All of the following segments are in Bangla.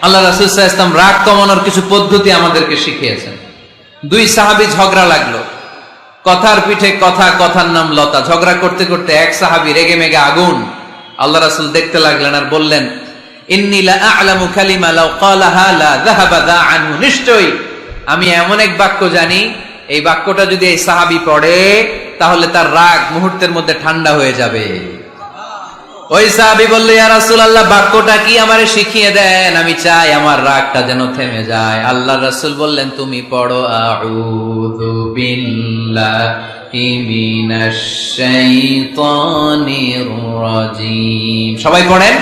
আল্লাহ রাসূল সাল্লাল্লাহু আলাইহি ওয়াসাল্লাম রাগ কমানোর কিছু পদ্ধতি আমাদেরকে শিখিয়েছেন। দুই সাহাবী ঝগড়া লাগলো, কথার পিঠে কথা, কথার নাম লতা। ঝগড়া করতে করতে এক সাহাবী রেগে মেগে আগুন। আল্লাহ রাসূল দেখতে লাগলেন আর বললেন, ইন্নী লা আ'লামু কালিমা লাউ ক্বালাহা লা যাহাবা দা আনহু। নিশ্চয়ই আমি এমন এক বাক্য জানি, এই বাক্যটা যদি এই সাহাবী পড়ে তাহলে তার রাগ মুহূর্তের মধ্যে ঠান্ডা হয়ে যাবে। ওই সাহাবী বলল, ইয়া রাসূলুল্লাহ, বাক্যটা কি আমারে শিখিয়ে দেন, আমি চাই আমার রাগটা যেন থেমে যায়। আল্লাহর রাসূল বললেন, তুমি পড়ো আউযু বিল্লাহি মিনাশ শাইতানির রাজীম। সবাই পড়েন,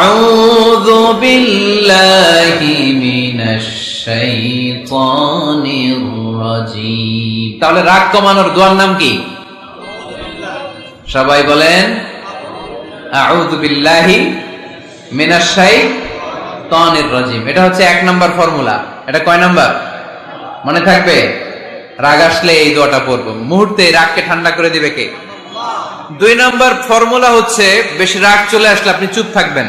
আউযু বিল্লাহি মিনাশ শাইতানির রাজীম। তাহলে রাগ কমানোর দোয়ার নাম কি? সবাই বলেন, আউযু বিল্লাহি মিনাশ শাইতানির রাজীম। এটা হচ্ছে 1 নাম্বার ফর্মুলা। এটা কয় নাম্বার মনে থাকবে? রাগ আসলে এই দোয়াটা পড়বো, মুহূর্তে রাগকে ঠান্ডা করে দিবে কে? 2 নাম্বার ফর্মুলা হচ্ছে, বেশি রাগ চলে আসলে আপনি চুপ থাকবেন।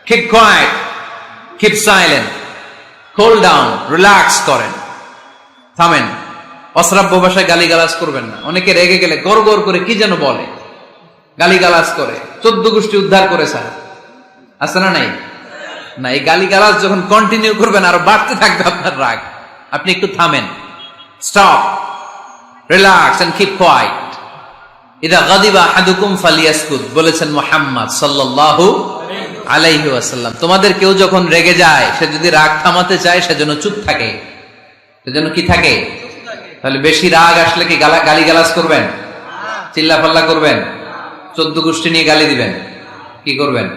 Keep quiet, keep silent, cool down, relax করেন, থামেন। অশ্রাব্য ভাষায় গালিগালাজ করবেন না। অনেকে রেগে গেলে গড় গড় করে কি যেন বলে, গালিগালাজ করে, 14 গোষ্ঠী উদ্ধার করে স্যার, আছে না নাই? না, এই গালিগালাজ যখন কন্টিনিউ করবেন আরো বাড়তে থাকবে আপনার রাগ। আপনি একটু থামেন, stop, relax and keep quiet. ইদা গাদিবা আহাদুকুম ফালিয়াসকুত, বলেছেন মুহাম্মদ সাল্লাল্লাহু আলাইহি ওয়াসাল্লাম। তোমাদের কেউ যখন রেগে যায়, সে যদি রাগ থামাতে চায় সেজন্য চুপ থাকে, সেজন্য কি থাকে? তাহলে বেশি রাগ আসলে কি গালিগালাজ করবেন, চিল্লাপাল্লা করবেন, 14 গোষ্ঠী নিয়ে গালি দিবেন, কি করবেন?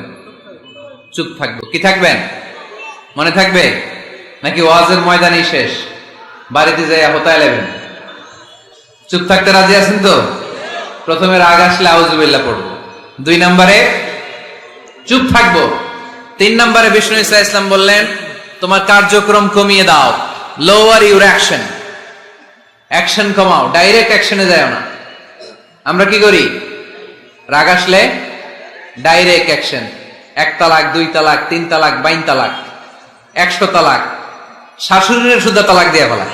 চুপ থাকবো। কি থাকবেন? মনে থাকবে নাকি ওয়াজের ময়দানই শেষ, বাড়িতে যাইয়া হোতায় নেবেন? চুপ থাকতে রাজি আছেন তো? প্রথমে রাগ আসলে আউযুবিল্লাহ পড়বো, 2 নম্বরে চুপ থাকবো, 3 নম্বরে বিষ্ণু ঈসা ইসলাম বললেন, তোমার কার্যক্রম কমিয়ে দাও, লোয়ার ইউর অ্যাকশন, অ্যাকশন কমাও, ডাইরেক্ট অ্যাকশনে যাও না। আমরা কি করি? রাগ আসলে ডাইরেক্ট অ্যাকশন, 1 তালাক, 2 তালাক, 3 তালাক, 22 তালাক, 100 তালাক, শাশুড়ির সুদ্ধা তালাক দিয়ে ফেলা,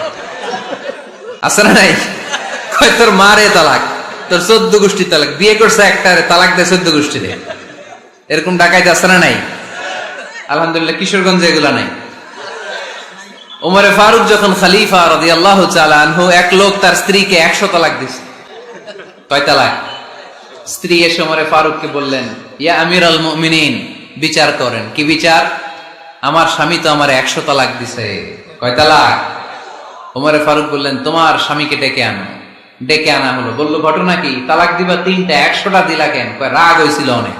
আছে না নাই? কয় তোর মারে তালাক, তোর 14 গোষ্ঠী তালাক, বিয়ে করছে একটারে তালাক দেয় 14 গোষ্ঠী দিয়ে। এরকম ডাকাইতে আছে না নাই? আলহামদুলিল্লাহ কিশোরগঞ্জে এগুলা নাই। ওমরে ফারুক যখন খলিফা রাদিয়াল্লাহু তাআলা আনহু, এক লোক তার স্ত্রীকে 100 তালাক দিছে। কয় তালাক? স্ত্রী এসে ওমরে ফারুককে বললেন, ইয়া আমিরাল মুমিনিন, বিচার করেন। কি বিচার? আমার স্বামী তো আমার 100 তালাক দিছে। কয় তালাক? ওমরে ফারুক বললেন, তোমার স্বামীকে ডেকে আনো। ডেকে আনা হলো। বললো, ঘটনা কি? তালাক দিবা 3টা, 100টা দিলা কেন? কয় রাগ হয়েছিল অনেক,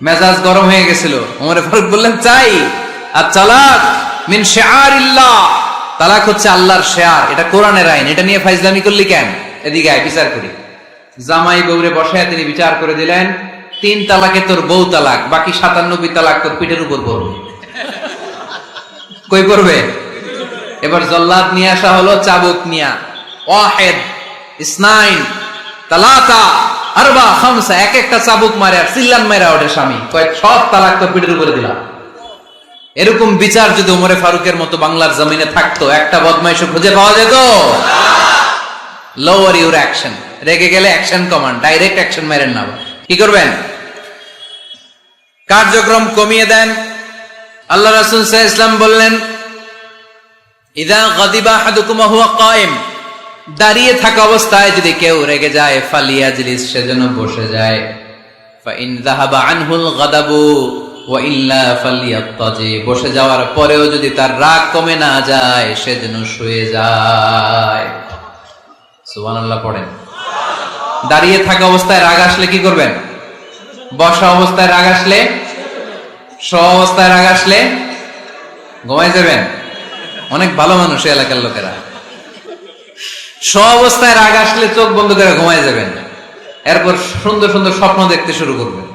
মেজাজ গরম হয়ে গেছিল। ওমরে ফারুক বললেন, চাই আর তালাক মিন শিআরিল্লাহ, তালাক হচ্ছে আল্লাহর শিআর, এটা কোরআনের আইন, এটা নিয়ে ফাইজলামি করলি কেন? এদিকে আয়, বিচার করি। জামাই বউরে বসায় তিনি বিচার করে দিলেন, 3 তালাকে তোর বউ তালাক, বাকি 97 তালাক তোর পিঠের উপর পড়বে। কই পড়বে? এবার জল্লাদ নিয়ে আসা হলো, চাবুক নিয়া, ওয়াহিদ, ইসনাইন, তালাতা, আরবা, খামসা, এক একটা চাবুক মারে আর চিল্লান মারা ওঠে স্বামী, কয় সব তালাক তোর পিঠের উপরে দিলাম। এরকম বিচার যদি ওমরে ফারুকের মতো বাংলার জমিনে থাকতো, একটা বদমাইশও খুঁজে পাওয়া যেত? লোয়ার ইউর অ্যাকশন, রেগে গেলে অ্যাকশন কমান, ডাইরেক্ট অ্যাকশন মেরেন না। কি করবেন? কার্যক্রম কমিয়ে দেন। আল্লাহ রাসূল সাল্লাল্লাহু আলাইহি ওয়াসাল্লাম বললেন, ইযা গাদিবা আহাদুকুম ওয়া হুয়া কায়েম, দাঁড়িয়ে থাকা অবস্থায় যদি কেউ রেগে যায়, ফালিয়াজলিস, সেজন্য বসে যায়। ফা ইন যাহাবা আনহুল গাদাবু ওয়া ইল্লা ফালিয়াত্তাজি, বসে যাওয়ার পরেও যদি তার রাগ কমে না যায়, সেজন্য শুয়ে যায়। সুবহানাল্লাহ পড়েন। দাঁড়িয়ে থাকা অবস্থায় রাগ আসলে কি করবেন? বসা অবস্থায় রাগ আসলে, শোয়া অবস্থায় রাগ আসলে ঘুমায় যাবেন। অনেক ভালো মানুষ এই এলাকার লোকেরা। শোয়া অবস্থায় রাগ আসলে চোখ বন্ধ করে ঘুমায় যাবেন, এরপর সুন্দর সুন্দর স্বপ্ন দেখতে শুরু করবেন।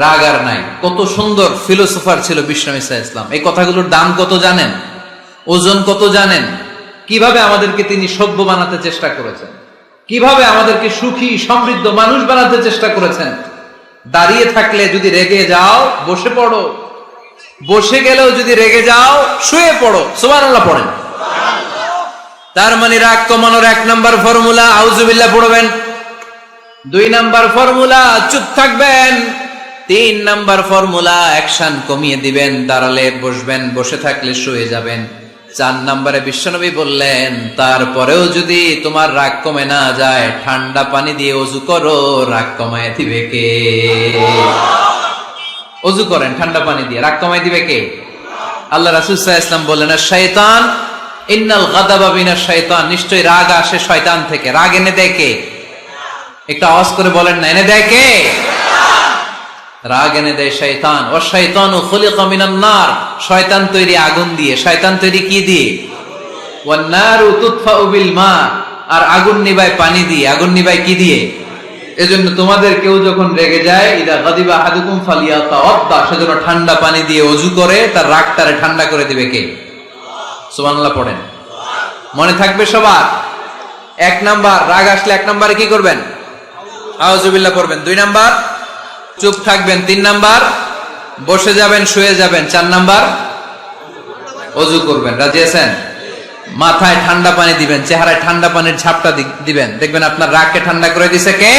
রাগ আর নাই। কত সুন্দর ফিলোসোফার ছিল বিষ্ণু ঈসা ইসলাম। এই কথাগুলোর দাম কত জানেন? ওজন কত জানেন? কিভাবে আমাদেরকে তিনি সভ্য বানাতে চেষ্টা করেছেন, কিভাবে আমাদেরকে সুখী সমৃদ্ধ মানুষ বানাতে চেষ্টা করেছেন। দাঁড়িয়ে থাকলে যদি রেগে যাও, বসে পড়ো, বসে গেলেও যদি রেগে যাও শুয়ে পড়ো, সুবহানাল্লাহ পড়েন। তার মানে রাগ কমানোর 1 নাম্বার ফর্মুলা আউযুবিল্লাহ পড়বেন, 2 নাম্বার ফর্মুলা চুপ থাকবেন, 3 নাম্বার ফর্মুলা অ্যাকশন কমিয়ে দিবেন, দাঁড়ালে বসবেন, বসে থাকলে শুয়ে যাবেন। 4 নাম্বারে বিশ্বনবী বললেন তারপরেও যদি তোমার রাগ কমে না যায় ঠান্ডা পানি দিয়ে ওযু করো, রাগ কমায় দিবে কে? ওযু করেন ঠান্ডা পানি দিয়ে, রাগ কমায় দিবে কে? আল্লাহ রাসূল সাল্লাল্লাহু আলাইহি ওয়াসাল্লাম বললেন শয়তান ইন্নাল গাদাবা মিনাশ শাইতান, নিশ্চয়ই রাগ আসে শয়তান থেকে। রাগ এনে দেয় কে? একটা আওয়াজ করে বলেন না, এনে দেয় কে? রাগ এনে দেয় শয়তান। ও শয়তানু খুলিকা মিনান নার, শয়তান তৈরি আগুন দিয়ে। শয়তান তৈরি কি দিয়ে? ওয়ান নারু তুতফাউ বিল মা, আর আগুন নিভায় পানি দিয়ে। আগুন নিভায় কি দিয়ে? এজন্য তোমাদের কেউ যখন রেগে যায়, ইদা গাদিবা আহাদুকুম ফালিয়াতাওয়াদ্দা, সেজন্য ঠান্ডা পানি দিয়ে ওযু করে তার রাগটারে ঠান্ডা করে দিবে কে? সুবহানাল্লাহ পড়েন। মনে থাকবে সবার? 1 নাম্বার রাগ আসলে 1 নাম্বারে কি করবেন? আউযুবিল্লাহ পড়বেন। 2 নাম্বার চুপ থাকবেন। 3 নাম্বার বসে যাবেন, শুয়ে যাবেন। 4 নাম্বার ওযু করবেন। রাজি আছেন? মাথায় ঠান্ডা পানি দিবেন, চেহারায় ঠান্ডা পানির ঝাপটা দিবেন, দেখবেন আপনার রাগকে ঠান্ডা করে দিছে কে?